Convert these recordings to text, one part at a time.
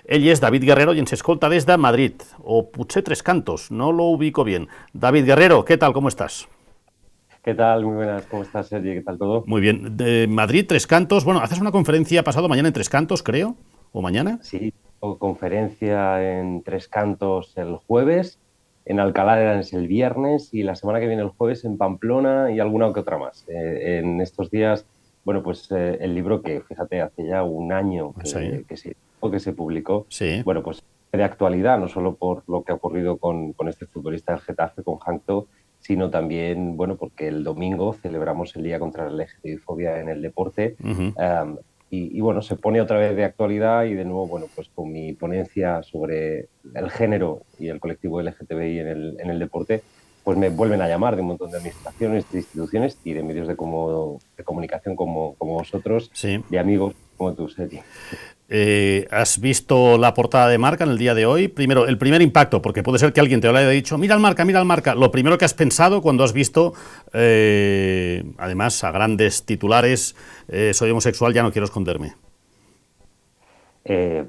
Ell és David Guerrero i ens escolta des de Madrid, o potser Tres Cantos, no lo ubico bien. David Guerrero, ¿qué tal? ¿Cómo estás? ¿Qué tal? Muy buenas. ¿Cómo estás, Sergi? ¿Qué tal todo? Muy bien. De Madrid, Tres Cantos. Bueno, haces una conferencia pasado mañana en Tres Cantos, creo, o mañana. Sí, tengo conferencia en Tres Cantos el jueves, en Alcalá de Henares el viernes y la semana que viene el jueves en Pamplona y alguna que otra más. En estos días, bueno, pues el libro que, fíjate, hace ya un año Sí, que se publicó, sí. bueno, pues de actualidad, no solo por lo que ha ocurrido con este futbolista del Getafe, con Jankto, sino también, bueno, porque el domingo celebramos el Día contra la LGTBI-fobia en el deporte. Ujú. Bueno, se pone otra vez de actualidad y de nuevo, bueno, pues con mi ponencia sobre el género y el colectivo LGTBI en el deporte, pues me vuelven a llamar de un montón de administraciones, de instituciones y de medios de comunicación como vosotros, Sí. de amigos como tú, Sergi. ¿Has visto la portada de Marca en el día de hoy? Primero, el primer impacto, porque puede ser que alguien te lo haya dicho, mira el Marca, mira el Marca. Lo primero que has pensado cuando has visto, además, a grandes titulares, soy homosexual, ya no quiero esconderme.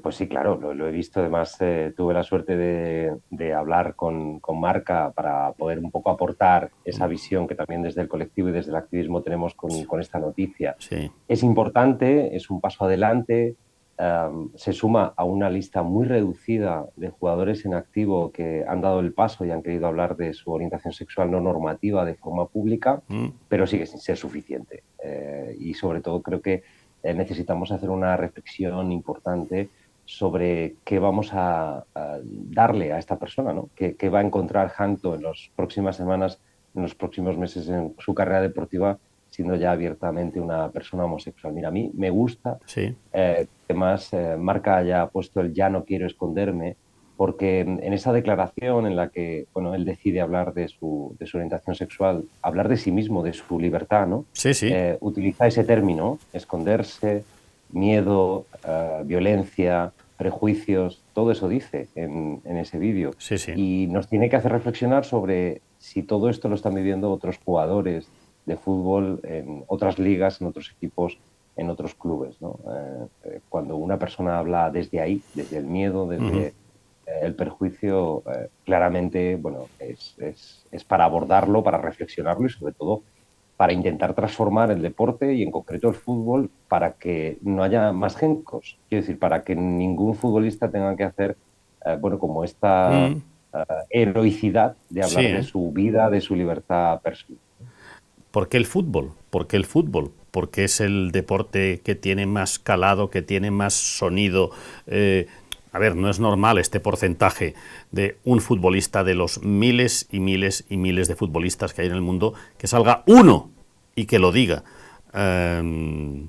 Pues sí, claro, lo he visto. Además, tuve la suerte de hablar con Marca para poder un poco aportar esa visión que también desde el colectivo y desde el activismo tenemos con esta noticia. Sí. Es importante, es un paso adelante, se suma a una lista muy reducida de jugadores en activo que han dado el paso y han querido hablar de su orientación sexual no normativa de forma pública, Mm. pero sigue sin ser suficiente. Y sobre todo creo que necesitamos hacer una reflexión importante sobre qué vamos a darle a esta persona, ¿no? ¿Qué va a encontrar Hanto en las próximas semanas, en los próximos meses en su carrera deportiva, siendo ya abiertamente una persona homosexual? Mira, a mí me gusta Sí. que más Marca haya puesto el ya no quiero esconderme, porque en esa declaración en la que, bueno, él decide hablar de su orientación sexual, hablar de sí mismo, de su libertad, ¿no? Sí, sí. Utiliza ese término, esconderse, miedo, violencia, prejuicios, todo eso dice en ese vídeo. Sí, sí. Y nos tiene que hacer reflexionar sobre si todo esto lo están viviendo otros jugadores de fútbol en otras ligas, en otros equipos, en otros clubes, ¿no? Cuando una persona habla desde ahí, desde el miedo, Ujú. desde el perjuicio, claramente, bueno, es para abordarlo, para reflexionarlo y sobre todo para intentar transformar el deporte y en concreto el fútbol para que no haya más gencos. Quiero decir, para que ningún futbolista tenga que hacer, bueno, como esta Mm. heroicidad de Sí, hablar de ¿eh? su vida, de su libertad personal. ¿Por qué el fútbol? ¿Por qué el fútbol? Porque es el deporte que tiene más calado, que tiene más sonido. A ver, no es normal este porcentaje de un futbolista de los miles y miles y miles de futbolistas que hay en el mundo, que salga uno y que lo diga.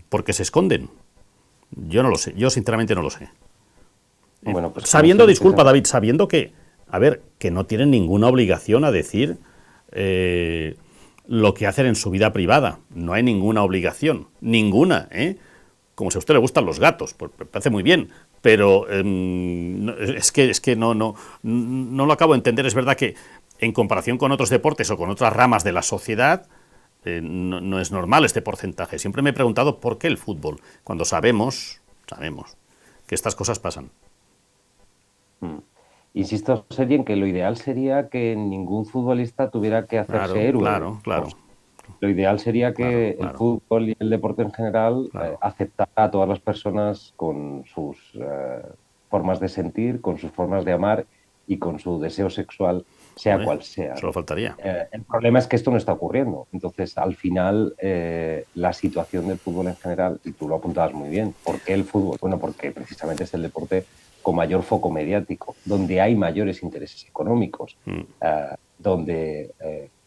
Porque se esconden. Yo no lo sé, yo sinceramente no lo sé. Bueno, pues como Sabiendo, siempre, disculpa David, sabiendo que, a ver, que no tienen ninguna obligación a decir eh, lo que hacen en su vida privada. No hay ninguna obligación, ninguna, ¿eh? Como si a usted le gustan los gatos, pues me parece muy bien, pero es que no lo acabo de entender. Es verdad que en comparación con otros deportes o con otras ramas de la sociedad, no es normal este porcentaje. Siempre me he preguntado por qué el fútbol, cuando sabemos que estas cosas pasan. mm, insisto, Sergi, en que lo ideal sería que ningún futbolista tuviera que hacerse Claro, héroe. claro, claro, Lo ideal sería claro, que el claro, fútbol y el deporte en general claro. aceptara a todas las personas con sus formas de sentir, con sus formas de amar y con su deseo sexual, sea Hombre, cual sea, solo ¿no? faltaría. El problema es que esto no está ocurriendo. Entonces, al final, la situación del fútbol en general, y tú lo apuntabas muy bien, ¿por qué el fútbol? Bueno, porque precisamente es el deporte con mayor foco mediático, donde hay mayores intereses económicos, Mm. donde,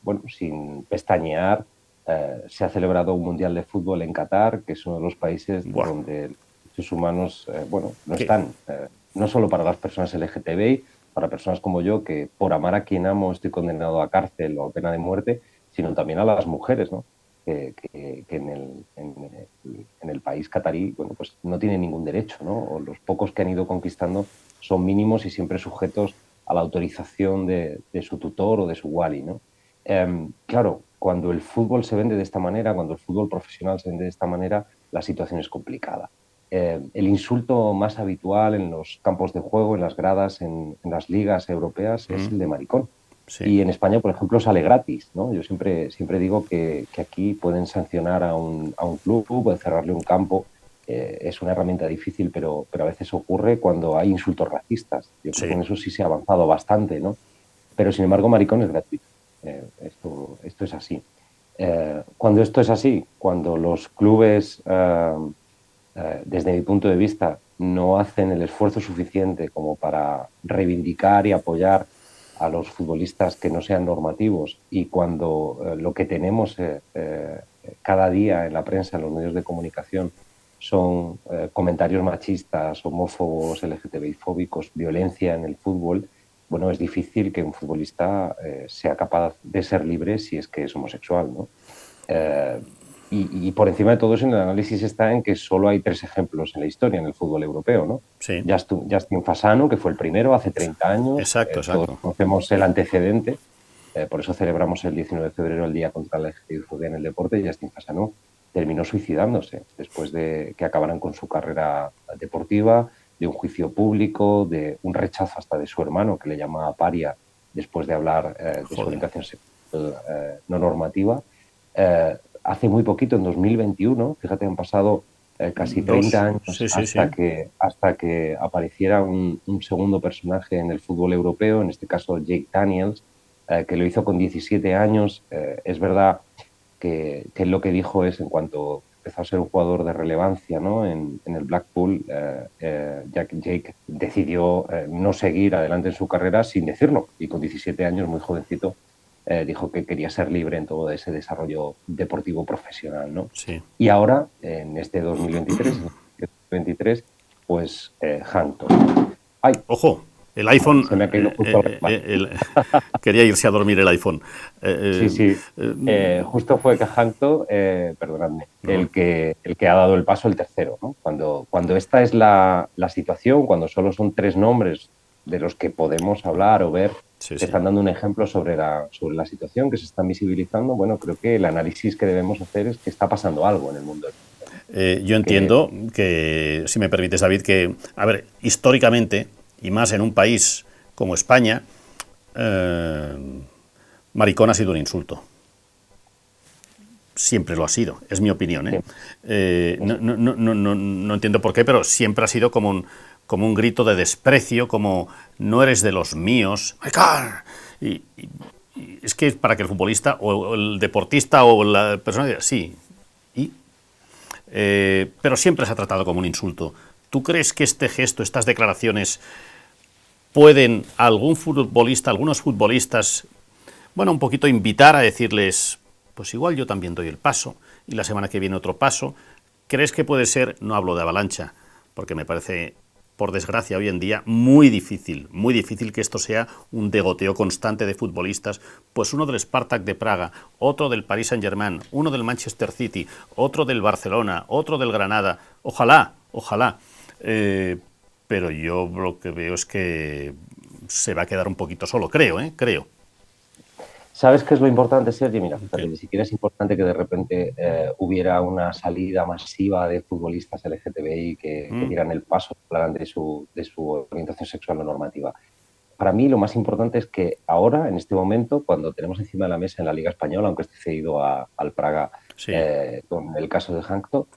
bueno, sin pestañear, se ha celebrado un Mundial de Fútbol en Qatar, que es uno de los países Buah. donde los derechos humanos, bueno, no ¿Qué? están, no solo para las personas LGTBI, para personas como yo, que por amar a quien amo estoy condenado a cárcel o a pena de muerte, sino también a las mujeres, ¿no? Que en el país catarí, bueno, pues no tienen ningún derecho, ¿no? O los pocos que han ido conquistando son mínimos y siempre sujetos a la autorización de su tutor o de su wali, ¿no? Claro, cuando el fútbol se vende de esta manera, cuando el fútbol profesional se vende de esta manera, la situación es complicada. el insulto más habitual en los campos de juego, en las gradas, en las ligas europeas, es el de maricón. Sí. Y en España, por ejemplo, sale gratis, ¿no? Yo siempre digo que aquí pueden sancionar a un club, pueden cerrarle un campo. Es una herramienta difícil, pero a veces ocurre cuando hay insultos racistas. Yo creo que Sí. en eso sí se ha avanzado bastante, ¿no? Pero, sin embargo, maricón es gratuito. Esto es así. Cuando esto es así, cuando los clubes, desde mi punto de vista, no hacen el esfuerzo suficiente como para reivindicar y apoyar a los futbolistas que no sean normativos, y cuando lo que tenemos cada día en la prensa, en los medios de comunicación, son comentarios machistas, homófobos, LGTBI fóbicos, violencia en el fútbol, bueno, es difícil que un futbolista sea capaz de ser libre si es que es homosexual, ¿no? Eh, y por encima de todo eso, en el análisis está en que solo hay 3 ejemplos en la historia en el fútbol europeo, ¿no? Sí. Justin Fasano, que fue el primero hace 30 años, Exacto, todos exacto. conocemos el antecedente, por eso celebramos el 19 de febrero el Día contra la LGTBI en el deporte, y Justin Fasano terminó suicidándose después de que acabaran con su carrera deportiva, de un juicio público, de un rechazo hasta de su hermano, que le llamaba paria después de hablar de su Joder. orientación sexual no normativa. Hace muy poquito, en 2021, fíjate, han pasado casi 30 años Sí, sí, sí. hasta que apareciera un segundo personaje en el fútbol europeo, en este caso Jake Daniels, que lo hizo con 17 años. Es verdad que lo que dijo es, en cuanto empezó a ser un jugador de relevancia, ¿no? en el Blackpool, Jake decidió no seguir adelante en su carrera sin decirlo, y con 17 años, muy jovencito, dijo que quería ser libre en todo ese desarrollo deportivo profesional, ¿no? Sí. Y ahora, en este 2023, pues Hampton. ¡Ay! Ojo, el iPhone. Se me ha caído justo Quería irse a dormir el iPhone. Sí, sí. Justo fue Cajanto, perdonadme, No. el que ha dado el paso, el tercero, ¿no? Cuando esta es la situación, cuando solo son 3 nombres de los que podemos hablar o ver, Sí, que sí. están dando un ejemplo sobre la situación, que se están visibilizando, bueno, creo que el análisis que debemos hacer es que está pasando algo en el mundo del fútbol, ¿no? Yo entiendo que, si me permites, David, que, a ver, históricamente, y más en un país como España, maricón ha sido un insulto. Siempre lo ha sido, es mi opinión, ¿eh? No entiendo por qué, pero siempre ha sido como un grito de desprecio, como no eres de los míos. Y es que para que el futbolista o el deportista o la persona diga, sí, pero siempre se ha tratado como un insulto. ¿Tú crees que este gesto, estas declaraciones, pueden algunos futbolistas, bueno, un poquito invitar a decirles, pues igual yo también doy el paso, y la semana que viene otro paso? ¿Crees que puede ser, no hablo de avalancha, porque me parece, por desgracia, hoy en día muy difícil que esto sea un degoteo constante de futbolistas, pues uno del Spartak de Praga, otro del Paris Saint-Germain, uno del Manchester City, otro del Barcelona, otro del Granada? Ojalá, pero yo lo que veo es que se va a quedar un poquito solo, creo. ¿Sabes qué es lo importante, Sergio? Mira, fíjate, ¿Qué? ni siquiera es importante que de repente hubiera una salida masiva de futbolistas LGTBI que dieran el paso, hablaran de su orientación sexual o normativa. Para mí lo más importante es que ahora, en este momento, cuando tenemos encima de la mesa en la Liga Española, aunque esté cedido al Praga, Sí, con el caso de Hankto,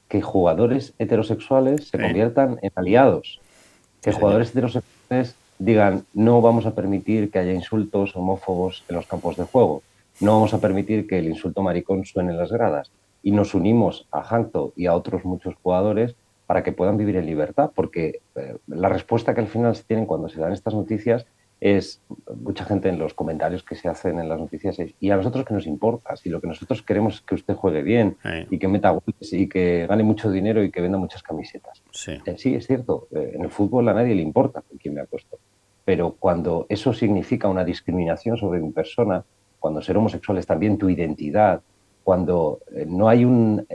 que jugadores heterosexuales se sí, conviertan en aliados, sí, que señor. jugadores heterosexuales digan: no vamos a permitir que haya insultos homófobos en los campos de juego, no vamos a permitir que el insulto maricón suene en las gradas, y nos unimos a Hankto y a otros muchos jugadores para que puedan vivir en libertad, porque la respuesta que al final se tienen cuando se dan estas noticias es, mucha gente en los comentarios que se hacen en las noticias es: ¿y a nosotros qué nos importa? Si lo que nosotros queremos es que usted juegue bien y que meta goles y que gane mucho dinero y que venda muchas camisetas. Sí, Sí, es cierto, en el fútbol a nadie le importa con quién me acuesto, pero cuando eso significa una discriminación sobre mi persona, cuando ser homosexual es también tu identidad, cuando no hay un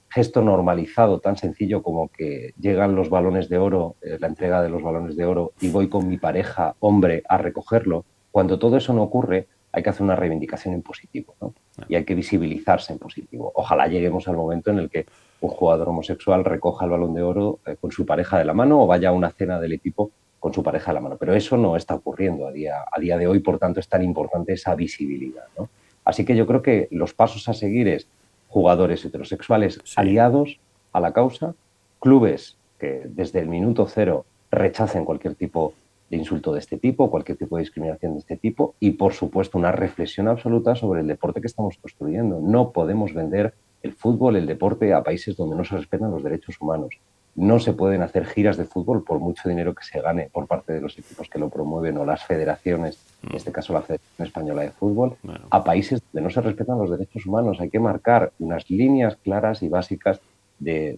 gesto normalizado tan sencillo como que llegan los balones de oro, la entrega de los balones de oro, y voy con mi pareja, hombre, a recogerlo, cuando todo eso no ocurre, hay que hacer una reivindicación en positivo, ¿no? Y hay que visibilizarse en positivo. Ojalá lleguemos al momento en el que un jugador homosexual recoja el Balón de Oro con su pareja de la mano o vaya a una cena del equipo con su pareja de la mano. Pero eso no está ocurriendo a día de hoy, por tanto es tan importante esa visibilidad, ¿no? Así que yo creo que los pasos a seguir es jugadores heterosexuales Sí. aliados a la causa, clubes que desde el minuto cero rechacen cualquier tipo de insulto de este tipo, cualquier tipo de discriminación de este tipo y, por supuesto, una reflexión absoluta sobre el deporte que estamos construyendo. No podemos vender el fútbol, el deporte a países donde no se respetan los derechos humanos. No se pueden hacer giras de fútbol por mucho dinero que se gane por parte de los equipos que lo promueven o las federaciones, en este caso la Federación Española de Fútbol, Bueno. a países donde no se respetan los derechos humanos. Hay que marcar unas líneas claras y básicas de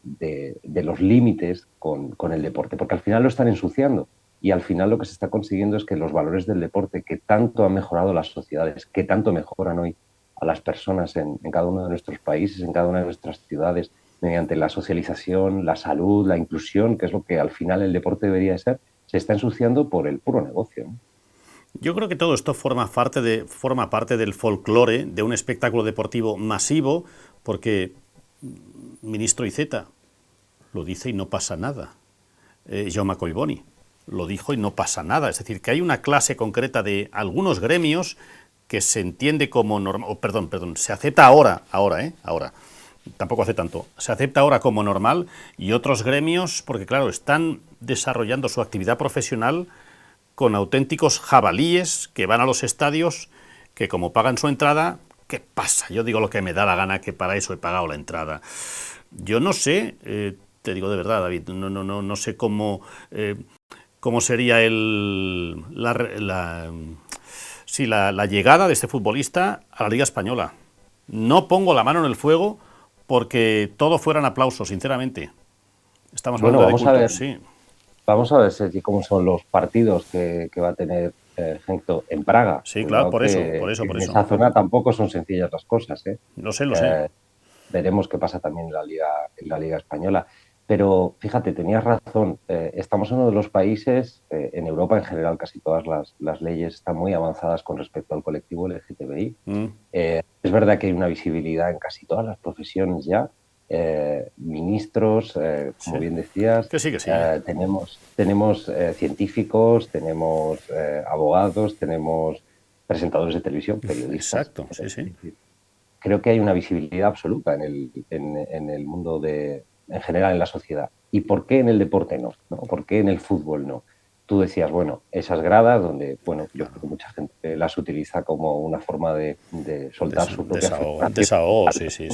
los límites con el deporte, porque al final lo están ensuciando y al final lo que se está consiguiendo es que los valores del deporte que tanto han mejorado las sociedades, que tanto mejoran hoy a las personas en cada uno de nuestros países, en cada una de nuestras ciudades, mediante la socialización, la salud, la inclusión, que es lo que al final el deporte debería de ser, se está ensuciando por el puro negocio, ¿no? Yo creo que todo esto forma parte del folclore de un espectáculo deportivo masivo, porque ministro Iceta lo dice y no pasa nada. Jaume Collboni lo dijo y no pasa nada. Es decir, que hay una clase concreta de algunos gremios que se entiende como normal, perdón, se acepta ahora, tampoco hace tanto, se acepta ahora como normal, y otros gremios, porque claro, están desarrollando su actividad profesional con auténticos jabalíes que van a los estadios, que como pagan su entrada, ¿qué pasa? Yo digo lo que me da la gana, que para eso he pagado la entrada. Yo no sé, te digo de verdad, David, no sé cómo sería la llegada de este futbolista a la Liga Española. No pongo la mano en el fuego porque todo fueran aplausos, sinceramente. Estamos Bueno, hablando de cultos, sí. vamos a ver, Sergi, cómo son los partidos que va a tener Gento en Praga. Sí, claro, Cuidado por eso, que por en eso. esa zona tampoco son sencillas las cosas, ¿eh? Lo sé. Veremos qué pasa también en la Liga Española. Pero fíjate, tenías razón. Estamos en uno de los países, en Europa en general, casi todas las leyes están muy avanzadas con respecto al colectivo LGTBI. Mm, Es verdad que hay una visibilidad en casi todas las profesiones ya. Ministros, sí. como bien decías, Que sí. tenemos científicos, tenemos abogados, tenemos presentadores de televisión, periodistas. Exacto, sí. Creo que hay una visibilidad absoluta en el mundo en general en la sociedad. ¿Y por qué en el deporte no? ¿No? ¿Por qué en el fútbol no? Tú decías, bueno, esas gradas donde, bueno, yo creo que mucha gente las utiliza como una forma de soltar su propia frustración. Desahogo, sí.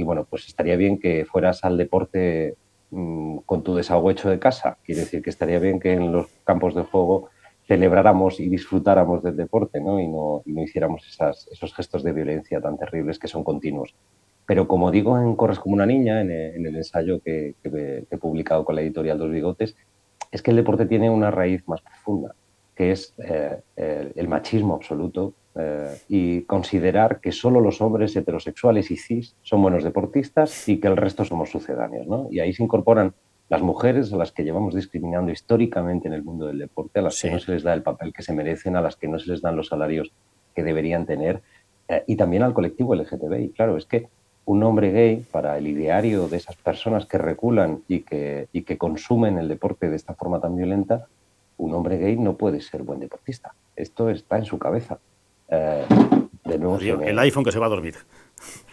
Bueno, pues estaría bien que fueras al deporte con tu desahogo hecho de casa. Quiere decir que estaría bien que en los campos de juego celebráramos y disfrutáramos del deporte, ¿no? Y no hiciéramos esos gestos de violencia tan terribles que son continuos. Pero como digo en Corres como una niña, en el ensayo que he publicado con la editorial Dos Bigotes, es que el deporte tiene una raíz más profunda, que es el machismo absoluto y considerar que solo los hombres heterosexuales y cis son buenos deportistas y que el resto somos sucedáneos, ¿no? Y ahí se incorporan las mujeres a las que llevamos discriminando históricamente en el mundo del deporte, a las que Sí. no se les da el papel que se merecen, a las que no se les dan los salarios que deberían tener, y también al colectivo LGTBI. Claro, es que un hombre gay, para el ideario de esas personas que reculan y que consumen el deporte de esta forma tan violenta, un hombre gay no puede ser buen deportista. Esto está en su cabeza. Eh, de nuevo Adiós, el iPhone que se va a dormir.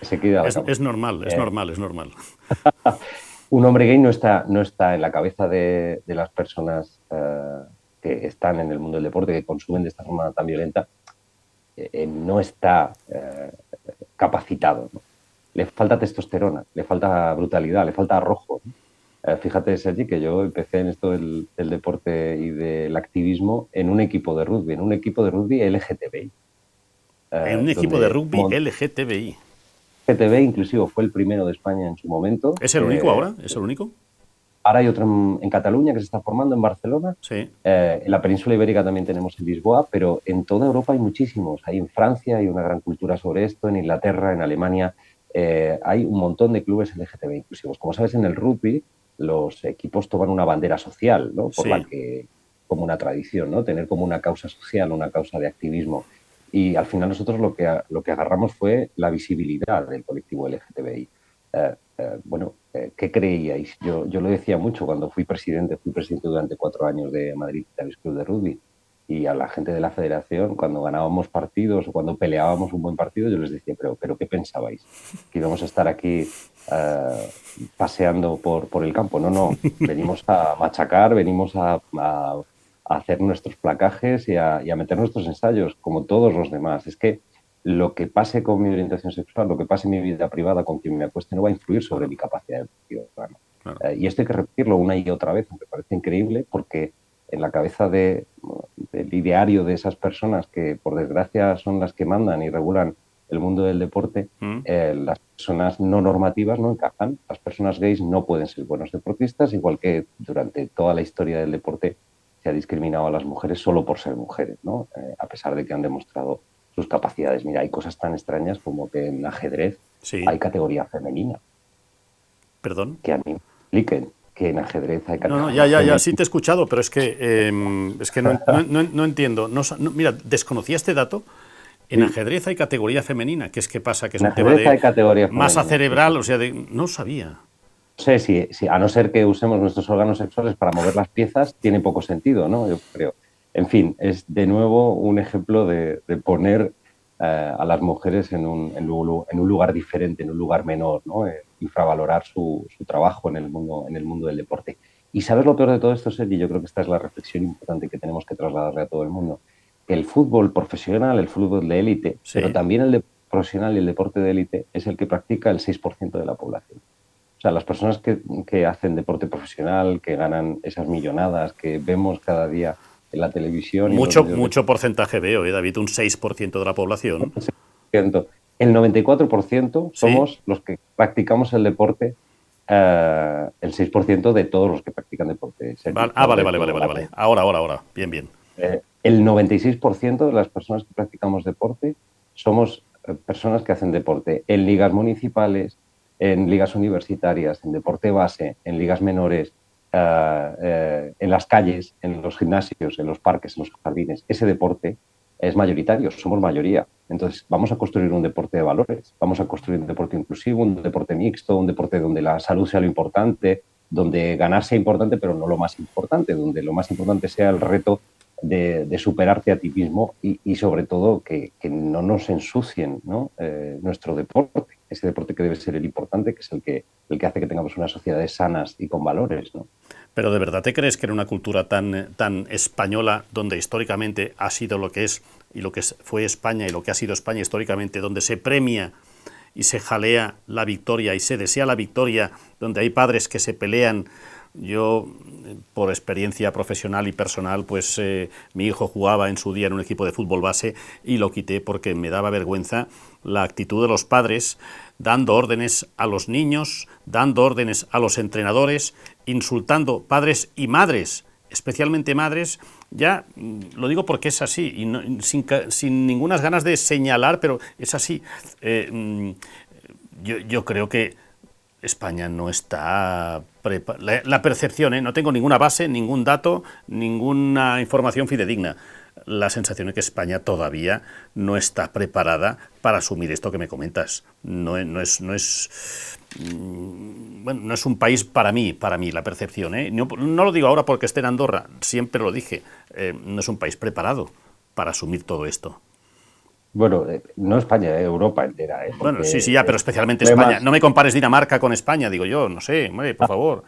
se queda la cama. Es normal. Un hombre gay no está en la cabeza de las personas que están en el mundo del deporte, que consumen de esta forma tan violenta, no está capacitado, ¿no? Le falta testosterona, le falta brutalidad, le falta arrojo, ¿no? Fíjate, Sergi, que yo empecé en esto del deporte y del activismo en un equipo de rugby LGTBI, En un equipo de donde rugby LGTBI. LGTBI inclusivo fue el primero de España en su momento. ¿Es el único ahora? ¿Es el único? Ahora hay otro en Cataluña que se está formando, en Barcelona. Sí. En la península ibérica también tenemos en Lisboa, pero en toda Europa hay muchísimos. Hay en Francia, hay una gran cultura sobre esto, en Inglaterra, en Alemania. Hay un montón de clubes LGTBI inclusivos. Como sabes, en el rugby los equipos toman una bandera social, ¿no? Por la Sí. que, como una tradición, ¿no? Tener como una causa social, una causa de activismo. Y al final nosotros lo que agarramos fue la visibilidad del colectivo LGTBI. ¿qué creíais? Yo lo decía mucho cuando fui presidente durante 4 años de Madrid Davis Club de Rugby, y a la gente de la federación, cuando ganábamos partidos o cuando peleábamos un buen partido, yo les decía, pero ¿qué pensabais? ¿Que íbamos a estar aquí paseando por el campo? No, no, venimos a machacar, venimos a hacer nuestros placajes y a meter nuestros ensayos, como todos los demás. Es que lo que pase con mi orientación sexual, lo que pase en mi vida privada con quien me acueste, no va a influir sobre Claro, mi capacidad de ciudadano. claro. Y esto hay que repetirlo una y otra vez, aunque parece increíble, porque en la cabeza del ideario de esas personas que, por desgracia, son las que mandan y regulan el mundo del deporte, Mm. las personas no normativas no encajan. Las personas gays no pueden ser buenos deportistas, igual que durante toda la historia del deporte se ha discriminado a las mujeres solo por ser mujeres, ¿no? A pesar de que han demostrado sus capacidades. Mira, hay cosas tan extrañas como que en ajedrez Sí, hay categoría femenina. perdón. Que a mí me expliquen que en ajedrez hay No, no, categoría ya, femenina. sí te he escuchado, pero es que no entiendo. Mira, desconocía este dato. En Sí, ajedrez hay categoría femenina, que es que pasa, que es en un tema ajedrez de hay categoría masa femenina, sí, sí. cerebral, o sea, no sabía. No sé si, a no ser que usemos nuestros órganos sexuales para mover las piezas, tiene poco sentido, ¿no? Yo creo. En fin, es de nuevo un ejemplo de poner a las mujeres en un lugar diferente, en un lugar menor, ¿no? Infravalorar su trabajo en el mundo del deporte. ¿Y sabes lo peor de todo esto, Sergi? Yo creo que esta es la reflexión importante que tenemos que trasladarle a todo el mundo. Que el fútbol profesional, el fútbol de élite, pero Sí. también el profesional y el deporte de élite es el que practica el 6% de la población. O sea, las personas que hacen deporte profesional, que ganan esas millonadas que vemos cada día en la televisión y en los medios de Mucho porcentaje veo, David, un 6% de la población. comunicación, el 94% Sí. somos los que practicamos el deporte, el 6% de todos los que practican deporte, Sergi, no Vale, de vale, vale, toda vale, la vale. población. Ahora. Bien, bien. El 96% de las personas que practicamos deporte somos personas que hacen deporte en ligas municipales, en ligas universitarias, en deporte base, en ligas menores, en las calles, en los gimnasios, en los parques, en los jardines. Ese deporte es mayoritario, somos mayoría. Entonces, vamos a construir un deporte de valores, vamos a construir un deporte inclusivo, un deporte mixto, un deporte donde la salud sea lo importante, donde ganar sea importante, pero no lo más importante, donde lo más importante sea el reto de superarte a ti mismo y sobre todo que no nos ensucien, ¿no? Nuestro deporte, ese deporte que debe ser el importante, que es el que hace que tengamos unas sociedades sanas y con valores, ¿no? Pero ¿de verdad te crees que en una cultura tan española, donde históricamente ha sido lo que es, y lo que fue España y lo que ha sido España históricamente, donde se premia y se jalea la victoria y se desea la victoria, donde hay padres que se pelean? Yo, por experiencia profesional y personal, pues mi hijo jugaba en su día en un equipo de fútbol base y lo quité porque me daba vergüenza la actitud de los padres, dando órdenes a los niños, dando órdenes a los entrenadores, insultando padres y madres, especialmente madres. Ya lo digo porque es así, y no, sin ninguna ganas de señalar, pero es así. Yo creo que España no está la percepción, no tengo ninguna base, ningún dato, ninguna información fidedigna. La sensación es que España todavía no está preparada para asumir esto que me comentas. Bueno, no es un país para mí la percepción. No lo digo ahora porque esté en Andorra, siempre lo dije. No es un país preparado para asumir todo esto. Bueno, no España, Europa entera, Bueno, sí, porque ya, pero especialmente España. problemas, No me compares Dinamarca con España, digo yo, no sé, hombre, por favor.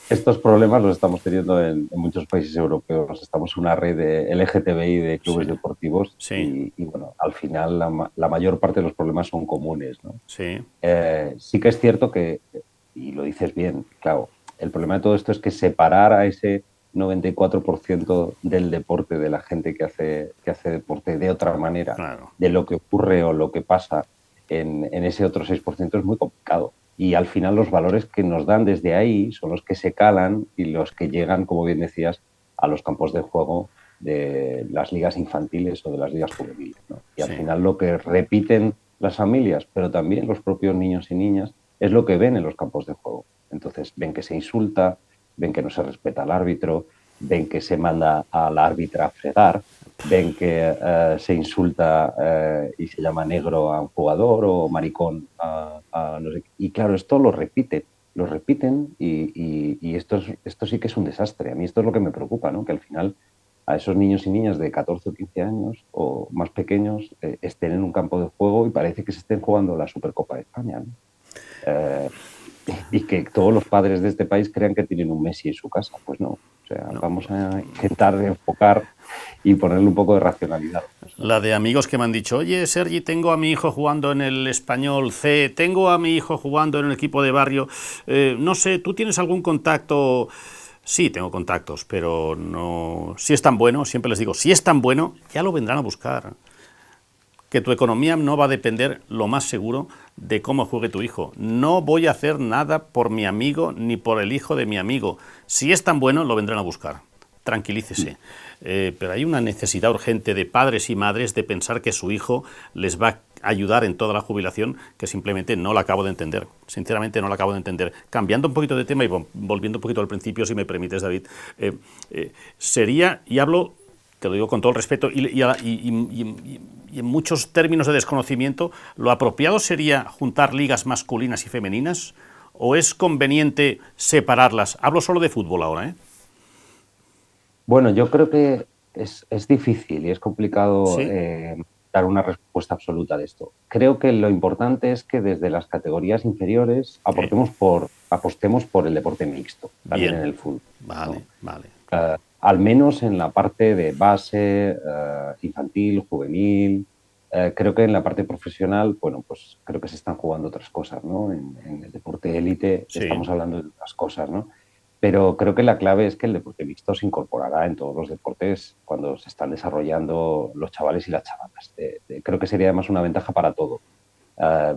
estos problemas los estamos teniendo en muchos países europeos. Estamos en una red de LGTBI de Sí, clubes deportivos sí, y, bueno, al final la mayor parte de los problemas son comunes, ¿no? sí, Sí que es cierto que, y lo dices bien, claro, el problema de todo esto es que separar a ese 94% del deporte, de la gente que hace deporte de otra manera, claro. de lo que ocurre o lo que pasa en ese otro 6% es muy complicado. Y al final los valores que nos dan desde ahí son los que se calan y los que llegan, como bien decías, a los campos de juego de las ligas infantiles o de las ligas juveniles, ¿no? Y al Sí. final lo que repiten las familias, pero también los propios niños y niñas, es lo que ven en los campos de juego. Entonces ven que se insulta, ven que no se respeta al árbitro, ven que se manda al árbitra a fregar, ven que se insulta y se llama negro a un jugador o maricón a no sé qué. Y claro, esto lo repiten y esto sí que es un desastre. A mí esto es lo que me preocupa, ¿no? Que al final a esos niños y niñas de 14 o 15 años o más pequeños estén en un campo de juego y parece que se estén jugando la Supercopa de España, ¿no? Eh, y que todos los padres de este país crean que tienen un Messi en su casa. Pues no. O sea, No. vamos a intentar enfocar y ponerle un poco de racionalidad a las cosas, La ¿no? de amigos que me han dicho, oye, Sergi, tengo a mi hijo jugando en el Español C, tengo a mi hijo jugando en el equipo de barrio, no sé, ¿tú tienes algún contacto? Sí, tengo contactos, pero no... Si es tan bueno, siempre les digo, si es tan bueno, ya lo vendrán a buscar. Que tu economía no va a depender, lo más seguro, de cómo juegue tu hijo. No voy a hacer nada por mi amigo ni por el hijo de mi amigo. Si es tan bueno, lo vendrán a buscar. Tranquilícese. Pero hay una necesidad urgente de padres y madres de pensar que su hijo les va a ayudar en toda la jubilación, que simplemente no la acabo de entender. Sinceramente no la acabo de entender. Cambiando un poquito de tema y volviendo un poquito al principio, si me permites, David, sería, y hablo, te lo digo con todo el respeto, y en muchos términos de desconocimiento, ¿lo apropiado sería juntar ligas masculinas y femeninas? ¿O es conveniente separarlas? Hablo solo de fútbol ahora, ¿eh? Bueno, yo creo que es difícil y es complicado Sí, dar una respuesta absoluta de esto. Creo que lo importante es que desde las categorías inferiores apostemos por el deporte mixto, también en bien. el fútbol, Vale, ¿no? vale. Al menos en la parte de base, infantil, juvenil. Creo que en la parte profesional, bueno, pues creo que se están jugando otras cosas, ¿no? En el deporte élite Sí. estamos hablando de otras cosas, ¿no? Pero creo que la clave es que el deporte mixto se incorporará en todos los deportes cuando se están desarrollando los chavales y las chavalas. Creo que sería además una ventaja para todo.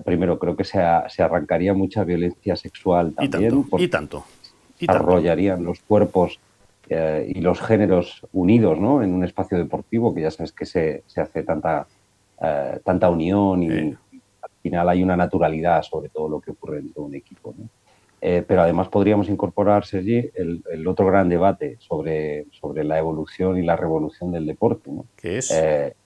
Primero, creo que se arrancaría mucha violencia sexual Y tanto, también, y porque tanto, y tanto. desarrollarían los cuerpos y los géneros unidos, ¿no? En un espacio deportivo, que ya sabes que se hace tanta unión y al final hay una naturalidad sobre todo lo que ocurre dentro de un equipo, ¿no? Pero además podríamos incorporar, Sergi, el otro gran debate sobre la evolución y la revolución del deporte, ¿no? ¿Qué es?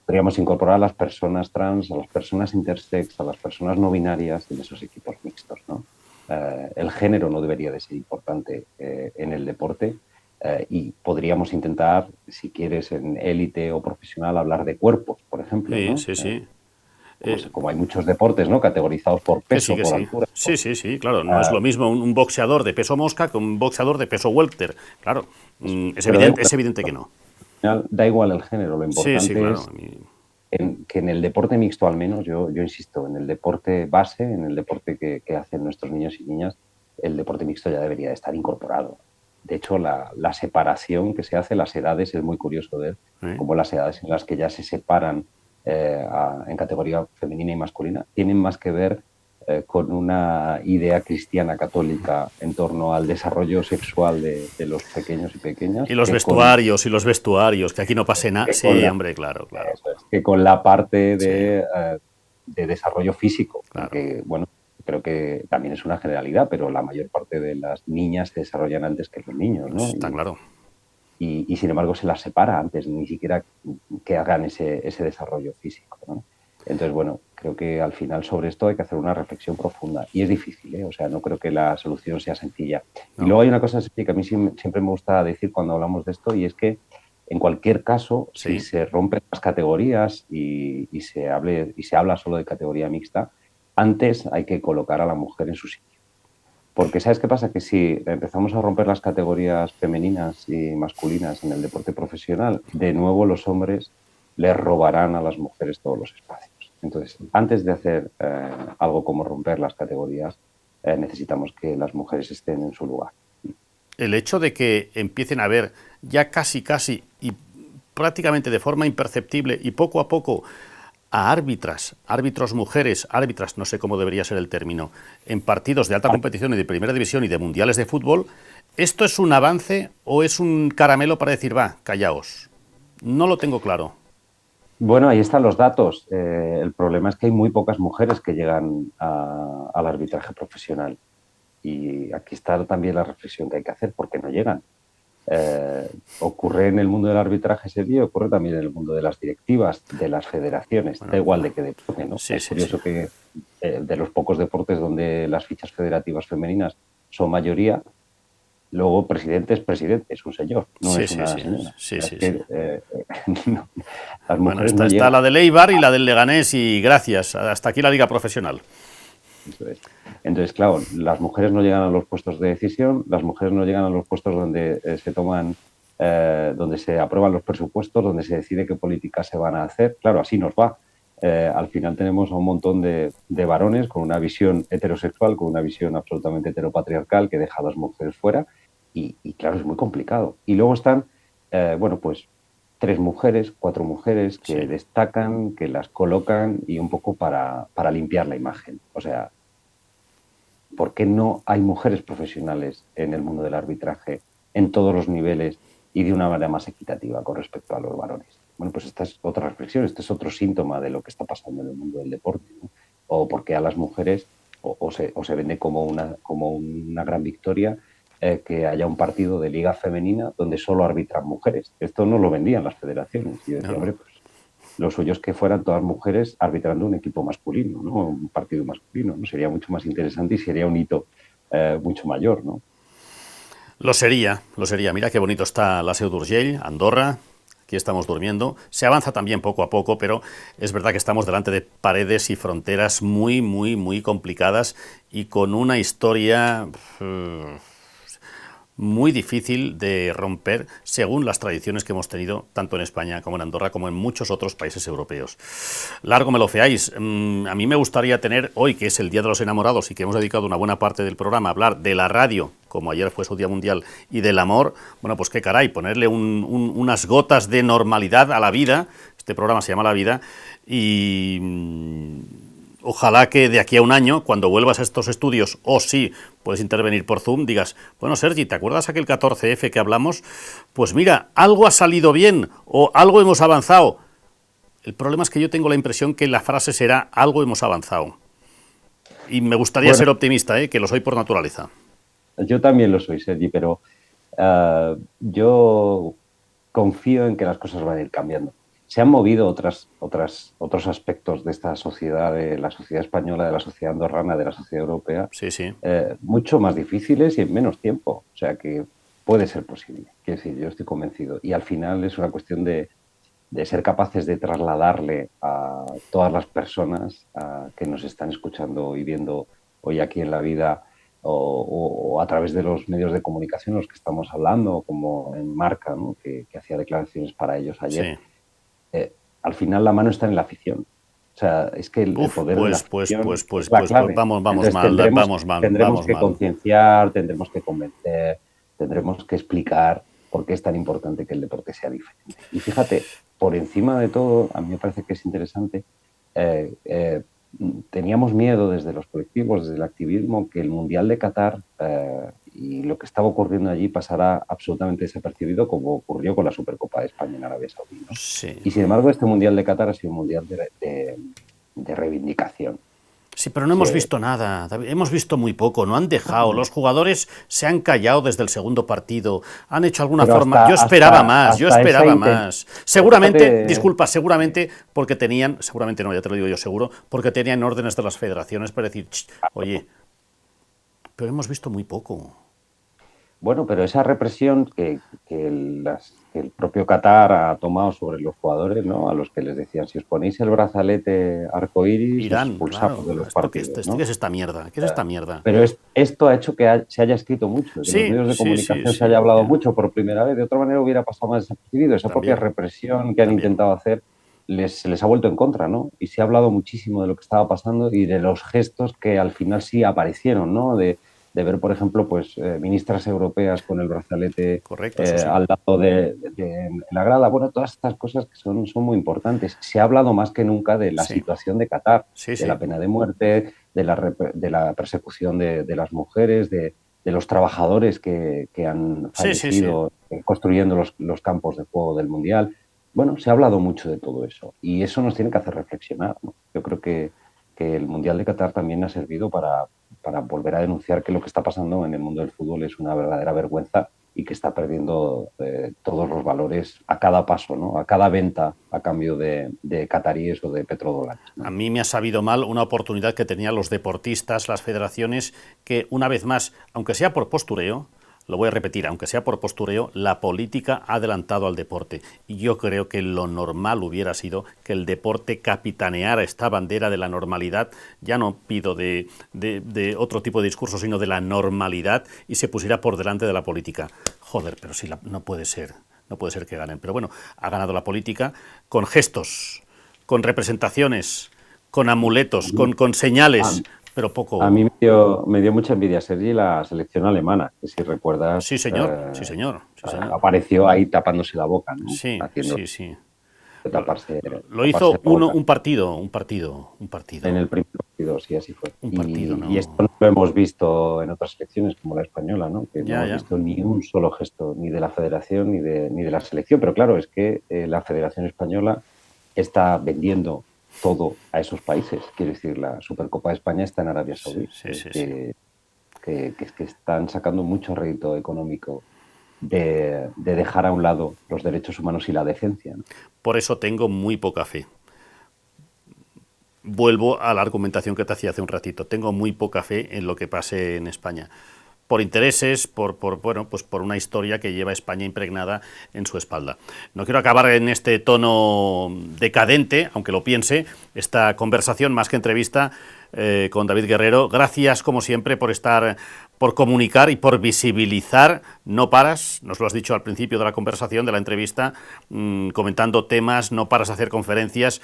Podríamos incorporar a las personas trans, a las personas intersex, a las personas no binarias en esos equipos mixtos, ¿no? El género no debería de ser importante en el deporte y podríamos intentar, si quieres, en élite o profesional, hablar de cuerpos, por ejemplo, Sí, ¿no? sí, sí. Como hay muchos deportes, ¿no? Categorizados por Que sí, peso, que por sí. altura. Sí, sí, sí, claro. No es Uh, lo mismo un boxeador de peso mosca que un boxeador de peso welter. Claro, pero da igual, es evidente que no. da igual el género, lo Sí, sí, importante claro. es que en el deporte mixto al menos, yo insisto, en el deporte base, en el deporte que hacen nuestros niños y niñas, el deporte mixto ya debería de estar incorporado. De hecho, la separación que se hace, las edades, es muy curioso ver ¿Eh? cómo las edades en las que ya se separan en categoría femenina y masculina tienen más que ver con una idea cristiana católica en torno al desarrollo sexual de los pequeños y pequeñas Y los vestuarios, que aquí no pase nada. que con Sí, la, hombre, claro, claro. eso es, que con la parte Sí, de desarrollo físico, claro. que bueno, creo que también es una generalidad, pero la mayor parte de las niñas se desarrollan antes que los niños, ¿no? Está claro. Y sin embargo se las separa antes, ni siquiera que hagan ese desarrollo físico, ¿no? Entonces, bueno, creo que al final sobre esto hay que hacer una reflexión profunda y es difícil, ¿eh? O sea, no creo que la solución sea sencilla. Y No. luego hay una cosa que a mí siempre me gusta decir cuando hablamos de esto y es que en cualquier caso, si Sí. se rompen las categorías y se habla solo de categoría mixta, antes hay que colocar a la mujer en su sitio. Porque ¿sabes qué pasa? Que si empezamos a romper las categorías femeninas y masculinas en el deporte profesional, de nuevo los hombres les robarán a las mujeres todos los espacios. Entonces, antes de hacer algo como romper las categorías, necesitamos que las mujeres estén en su lugar. El hecho de que empiecen a haber ya casi y prácticamente de forma imperceptible y poco a poco a árbitros mujeres, árbitras, no sé cómo debería ser el término, en partidos de alta competición y de primera división y de mundiales de fútbol, ¿esto es un avance o es un caramelo para decir, va, callaos? No lo tengo claro. Bueno, ahí están los datos. El problema es que hay muy pocas mujeres que llegan al arbitraje profesional. Y aquí está también la reflexión que hay que hacer, porque no llegan. Eh, ocurre en el mundo del arbitraje ese día, ocurre también en el mundo de las directivas, de las federaciones, da Bueno, igual de qué deporte, ¿no? sí, Es sí, sí. curioso que de los pocos deportes donde las fichas federativas femeninas son mayoría, luego presidente es presidente, es un señor, no Sí, es sí, una sí. señora. Sí, Es sí, sí. que no, las Bueno, mujeres está, no está llegan. la del Eibar y la del Leganés y gracias. Hasta aquí la liga profesional. Eso es. Entonces, claro, las mujeres no llegan a los puestos de decisión, las mujeres no llegan a los puestos donde se toman, donde se aprueban los presupuestos, donde se decide qué políticas se van a hacer. Claro, así nos va. Al final tenemos a un montón de varones con una visión heterosexual, con una visión absolutamente heteropatriarcal que deja a las mujeres fuera y claro, es muy complicado. Y luego están, bueno, pues tres mujeres, cuatro mujeres que Sí. destacan, que las colocan y un poco para limpiar la imagen. O sea, ¿por qué no hay mujeres profesionales en el mundo del arbitraje en todos los niveles y de una manera más equitativa con respecto a los varones? Bueno, pues esta es otra reflexión, este es otro síntoma de lo que está pasando en el mundo del deporte, ¿no? O porque a las mujeres o se vende como una gran victoria que haya un partido de liga femenina donde solo arbitran mujeres. Esto no lo vendían las federaciones. Y yo No, decía, no. hombre, pues lo suyo es que fueran todas mujeres arbitrando un equipo masculino, ¿no? Un partido masculino, ¿no? Sería mucho más interesante y sería un hito mucho mayor, ¿no? Lo sería, lo sería. Mira qué bonito está la Seu d'Urgell, Andorra. Aquí estamos durmiendo. Se avanza también poco a poco, pero es verdad que estamos delante de paredes y fronteras muy, muy, muy complicadas y con una historia muy difícil de romper según las tradiciones que hemos tenido tanto en España como en Andorra como en muchos otros países europeos. Largo me lo feáis. A mí me gustaría tener hoy, que es el Día de los Enamorados y que hemos dedicado una buena parte del programa a hablar de la radio, como ayer fue su Día Mundial, y del amor. Bueno, pues qué caray, ponerle unas gotas de normalidad a la vida. Este programa se llama La Vida y ojalá que de aquí a un año, cuando vuelvas a estos estudios, o si puedes intervenir por Zoom, digas, bueno, Sergi, ¿te acuerdas aquel 14F que hablamos? Pues mira, algo ha salido bien o algo hemos avanzado. El problema es que yo tengo la impresión que la frase será algo hemos avanzado. Y me gustaría Bueno, ser optimista, que lo soy por naturaleza. yo también lo soy, Sergi, pero yo confío en que las cosas van a ir cambiando. Se han movido otros aspectos de esta sociedad, de la sociedad española, de la sociedad andorrana, de la sociedad europea, Sí, sí. mucho más difíciles y en menos tiempo. O sea que puede ser posible. Quiero decir, yo estoy convencido. Y al final es una cuestión de ser capaces de trasladarle a todas las personas que nos están escuchando y viendo hoy aquí en la vida o a través de los medios de comunicación los que estamos hablando, como en Marca, ¿no? Que hacía declaraciones para ellos ayer. Sí. eh, Al final la mano está en la afición. O sea, es que el Uf, poder de la pues, afición es pues, la pues, pues clave. vamos Entonces mal, vamos mal, tendremos vamos que mal. concienciar, tendremos que convencer, tendremos que explicar por qué es tan importante que el deporte sea diferente. Y fíjate, por encima de todo, a mí me parece que es interesante, eh, eh, teníamos miedo desde los colectivos, desde el activismo, que el Mundial de Qatar y lo que estaba ocurriendo allí pasara absolutamente desapercibido, como ocurrió con la Supercopa de España en Arabia Saudí, ¿no? Sí. Y sin embargo, este Mundial de Qatar ha sido un Mundial de reivindicación. Sí, pero no hemos Se, visto nada, David. Hemos visto muy poco, no han dejado. Los jugadores se han callado desde el segundo partido, han hecho alguna pero forma. Yo hasta esa esperaba intención. más. Pero Seguramente, fíjate, disculpa, seguramente porque tenían, seguramente no, ya te lo digo yo seguro, porque tenían órdenes de las federaciones para decir, oye, pero hemos visto muy poco. bueno, pero esa represión que el propio Qatar ha tomado sobre los jugadores, ¿no? A los que les decían, si os ponéis el brazalete arcoíris, os Irán, expulsamos claro. de los ¿Esto qué, partidos, qué ¿no? es esta mierda? ¿Qué es esta mierda? Pero esto ha hecho que se haya escrito mucho, que en los Sí, medios de sí, sí, comunicación se haya sí. hablado Ya. mucho por primera vez. De otra manera hubiera pasado más desapercibido. Esa propia También, represión que han también. intentado hacer se les ha vuelto en contra, ¿no? Y se ha hablado muchísimo de lo que estaba pasando y de los gestos que al final sí aparecieron, ¿no? De ver, por ejemplo, pues ministras europeas con el brazalete Correcto, eso sí. al lado de la grada. Bueno, todas estas cosas que son muy importantes. Se ha hablado más que nunca de la Sí, situación de Qatar, sí, de sí. la pena de muerte, de la persecución de las mujeres, de los trabajadores que han Sí, sí, sí. fallecido construyendo los campos de juego del Mundial. Bueno, se ha hablado mucho de todo eso y eso nos tiene que hacer reflexionar, ¿no? Yo creo que el Mundial de Qatar también ha servido para volver a denunciar que lo que está pasando en el mundo del fútbol es una verdadera vergüenza y que está perdiendo todos los valores a cada paso, ¿no? A cada venta a cambio de cataríes o de petrodólares, ¿no? A mí me ha sabido mal una oportunidad que tenían los deportistas, las federaciones, que una vez más, aunque sea por postureo, lo voy a repetir, aunque sea por postureo, la política ha adelantado al deporte. Y yo creo que lo normal hubiera sido que el deporte capitaneara esta bandera de la normalidad, ya no pido de otro tipo de discurso, sino de la normalidad, y se pusiera por delante de la política. Joder, pero sí, no puede ser, no puede ser que ganen. Pero bueno, ha ganado la política con gestos, con representaciones, con amuletos, con señales, pero poco... A mí me dio mucha envidia, Sergi, la selección alemana, que si recuerdas, Sí, señor, sí, señor, sí, señor. apareció ahí tapándose la boca, ¿no? Sí, Haciendo sí, sí. taparse, Lo taparse hizo la boca. un partido. En el primer partido, sí, así fue. Un partido, Y esto no... no lo hemos visto en otras selecciones, como la española, ¿no? Que no Ya, hemos ya. visto ni un solo gesto, ni de la federación ni de la selección. Pero claro, es que la Federación Española está vendiendo todo a esos países. Quiero decir, la Supercopa de España está en Arabia Sí, Saudí, sí, sí, sí. que están sacando mucho rédito económico de dejar a un lado los derechos humanos y la decencia, ¿no? Por eso tengo muy poca fe. Vuelvo a la argumentación que te hacía hace un ratito. Tengo muy poca fe en lo que pase en España. Por intereses, bueno, pues por una historia que lleva España impregnada en su espalda. No quiero acabar en este tono decadente, aunque lo piense, esta conversación más que entrevista con David Guerrero. Gracias, como siempre, por estar, por comunicar y por visibilizar. No paras, nos lo has dicho al principio de la conversación, de la entrevista, comentando temas, no paras de hacer conferencias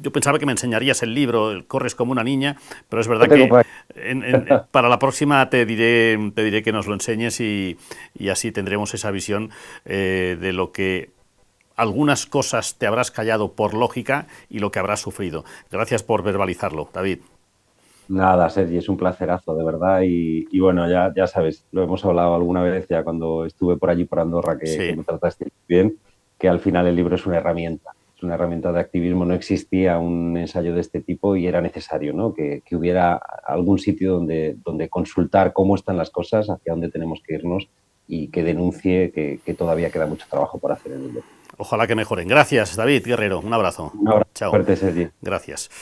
yo pensaba que me enseñarías el libro, Corres como una niña, pero es verdad que para la próxima te diré que nos lo enseñes y así tendremos esa visión de lo que algunas cosas te habrás callado por lógica y lo que habrás sufrido. Gracias por verbalizarlo, David. Nada, Sergi, es un placerazo, de verdad. Y bueno, ya sabes, lo hemos hablado alguna vez ya cuando estuve por allí, por Andorra, que Sí, me trataste muy bien, que al final el libro es una herramienta. Es una herramienta de activismo. No existía un ensayo de este tipo y era necesario, ¿no? Que hubiera algún sitio donde consultar cómo están las cosas, hacia dónde tenemos que irnos y que denuncie que todavía queda mucho trabajo por hacer en el deporte. ojalá que mejoren. Gracias, David Guerrero. Un abrazo. Un abrazo Chao. fuerte, Sergi. Gracias.